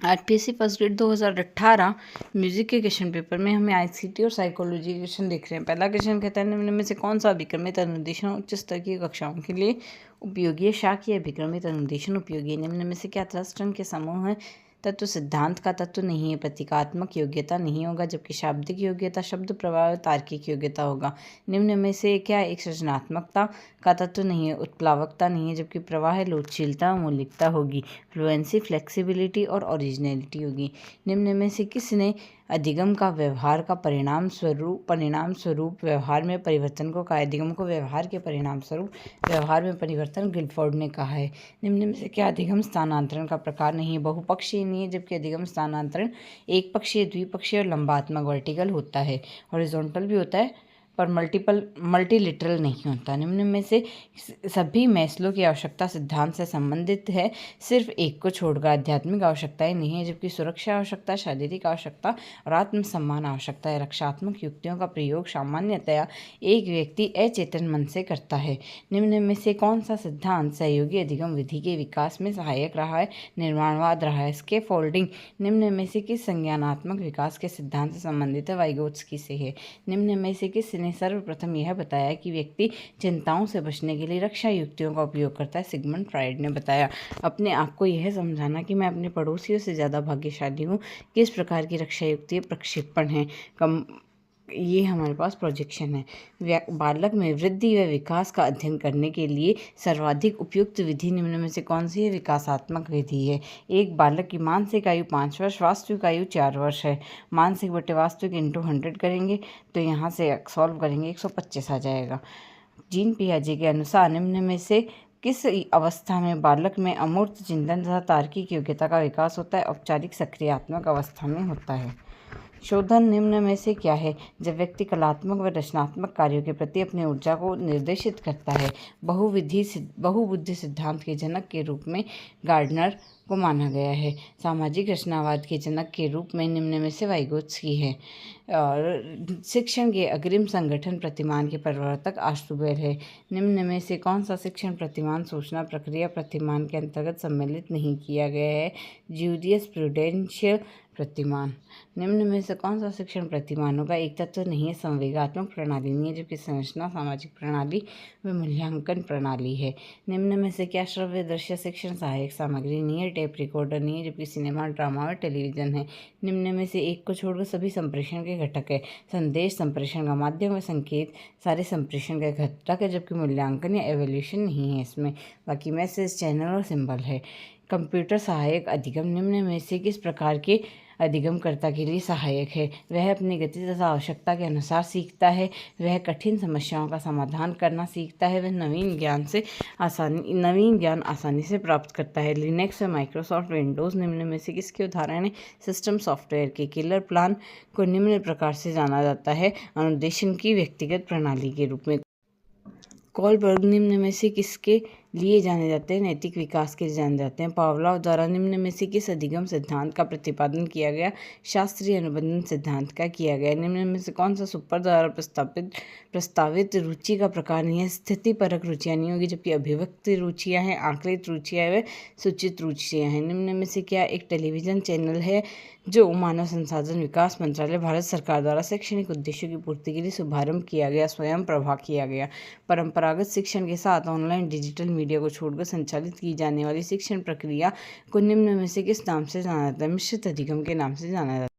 RPSC first grade 2018 music के question paper में हमें आईसीटी और साइकोलॉजी के क्वेश्चन देख रहे हैं। पहला क्वेश्चन कहता है निम्न में से कौन सा अभिक्रमित अनुदेशन उच्च स्तर की कक्षाओं के लिए उपयोगी है। शाखीय अभिक्रमित अनुदेशन उपयोगी है। निम्न में से क्या थ्रस्टन के समूह है। तत्व सिद्धांत का तत्व नहीं है। प्रतीकात्मक योग्यता नहीं होगा, जबकि शाब्दिक योग्यता शब्द प्रवाह तार्किक योग्यता होगा। निम्न में से क्या एक सृजनात्मकता का तत्व नहीं है। उत्प्लावकता नहीं है, जबकि प्रवाह लोचशीलता और मौलिकता होगी। फ्लुएंसी, फ्लेक्सिबिलिटी और ओरिजिनलिटी होगी। निम्न में से किसने अधिगम का व्यवहार का परिणाम स्वरूप व्यवहार में परिवर्तन को कहा है। अधिगम को व्यवहार के परिणाम स्वरूप व्यवहार में परिवर्तन गिलफोर्ड ने कहा है। निम्न में से क्या अधिगम स्थानांतरण का प्रकार नहीं है। बहुपक्षीय नहीं है, जबकि अधिगम स्थानांतरण एक पक्षीय, द्विपक्षीय और लंबात्मक वर्टिकल होता है। हॉरिजॉन्टल भी होता है पर मल्टीलिटरल नहीं होता। निम्न में से सभी मैस्लो की आवश्यकता सिद्धांत से संबंधित है। सिर्फ एक को छोड़कर आध्यात्मिक आवश्यकताएं नहीं है, जबकि सुरक्षा आवश्यकता, शारीरिक आवश्यकता और आत्मसम्मान आवश्यकता है। रक्षात्मक युक्तियों का प्रयोग सामान्यतया एक व्यक्ति अचेतन मन से करता है। निम्न में से कौन सा सिद्धांत सहयोगी अधिगम विधि के विकास में सहायक रहा है। निर्माणवाद रहा है। स्कैफोल्डिंग निम्न में से किस संज्ञानात्मक विकास के सिद्धांत से संबंधित है। वाइगोत्स्की से है। निम्न में से किसने सर्वप्रथम यह बताया कि व्यक्ति चिंताओं से बचने के लिए रक्षा युक्तियों का उपयोग करता है। सिगमंड फ्राइड ने बताया। अपने आप को यह समझाना कि मैं अपने पड़ोसियों से ज़्यादा भाग्यशाली हूँ। किस प्रकार की रक्षा युक्ति प्रक्षेपण है। ये हमारे पास प्रोजेक्शन है। बालक में वृद्धि व विकास का अध्ययन करने के लिए सर्वाधिक उपयुक्त विधि निम्न में से कौन सी है। विकासात्मक विधि है। एक बालक की मानसिक आयु 5 वर्ष, वास्तविक आयु 4 वर्ष है। मानसिक बटे वास्तविक इंटू 100 करेंगे तो यहाँ से सॉल्व करेंगे 125 आ जाएगा। जीन पियाजे के अनुसार निम्न में से किस अवस्था में बालक में अमूर्त चिंतन तथा तार्किक योग्यता का विकास होता है। औपचारिक सक्रियात्मक अवस्था में होता है। शोधन निम्न में से क्या है। जब व्यक्ति कलात्मक व रचनात्मक कार्यों के प्रति अपनी ऊर्जा को निर्देशित करता है। बहुबुद्धि सिद्धांत के जनक के रूप में गार्डनर को माना गया है। सामाजिक रचनावाद के जनक के रूप में निम्न में से वाइगोत्स्की है। और शिक्षण के अग्रिम संगठन प्रतिमान के प्रवर्तक आश्टूबेल है। निम्न में से कौन सा शिक्षण प्रतिमान सूचना प्रक्रिया प्रतिमान के अंतर्गत सम्मिलित नहीं किया गया है। ज्यूलियस प्रूडेंशियल प्रतिमान। निम्न में से कौन सा शिक्षण प्रतिमानों का एक तत्व नहीं है। संवेगात्मक प्रणाली नहीं है, जबकि संरचना, सामाजिक प्रणाली व मूल्यांकन प्रणाली है। निम्न में से क्या श्रव्य दृश्य शिक्षण सहायक सामग्री नहीं है। टेप रिकॉर्डर नहीं है, जबकि सिनेमा, ड्रामा और टेलीविजन है। निम्न में से एक को छोड़कर सभी संप्रेषण के घटक है। संदेश संप्रेषण का माध्यम व संकेत सारे संप्रेषण के घटक है, जबकि मूल्यांकन या एवोल्यूशन नहीं है इसमें। बाकी मैसेज, चैनल और सिंबल है। कंप्यूटर सहायक अधिगम निम्न में से किस प्रकार के अधिगमकर्ता के लिए सहायक है। वह अपनी गति तथा आवश्यकता के अनुसार सीखता है। वह कठिन समस्याओं का समाधान करना सीखता है। वह नवीन ज्ञान आसानी से प्राप्त करता है। लिनक्स व माइक्रोसॉफ्ट विंडोज़ निम्न में से किसके उदाहरण है। सिस्टम सॉफ्टवेयर के। किलर प्लान को निम्न प्रकार से जाना जाता है। अनुदेशन की व्यक्तिगत प्रणाली के रूप में। कोलबर्ग निम्न में से किसके लिए जाने जाते हैं। नैतिक विकास के लिए जाने जाते हैं। पावलोव द्वारा निम्न में से किस अधिगम सिद्धांत का प्रतिपादन किया गया। शास्त्रीय अनुबंधन सिद्धांत का किया गया। निम्न में से कौन सा सुपर द्वारा प्रस्तावित रुचि का प्रकार नहीं है। स्थितिपरक रुचियाँ नहीं होगी, जबकि अभिव्यक्ति रुचियाँ हैं, आंकड़ित रुचियाँ व सूचित रुचियाँ हैं। निम्न में से क्या एक टेलीविज़न चैनल है जो मानव संसाधन विकास मंत्रालय, भारत सरकार द्वारा शैक्षणिक उद्देश्यों की पूर्ति के लिए शुभारंभ किया गया, स्वयं प्रभा किया गया। परंपरागत शिक्षण के साथ ऑनलाइन डिजिटल मीडिया को छोड़कर संचालित की जाने वाली शिक्षण प्रक्रिया को निम्न में से किस नाम से जाना जाता है। मिश्रित अधिगम के नाम से जाना जाता है।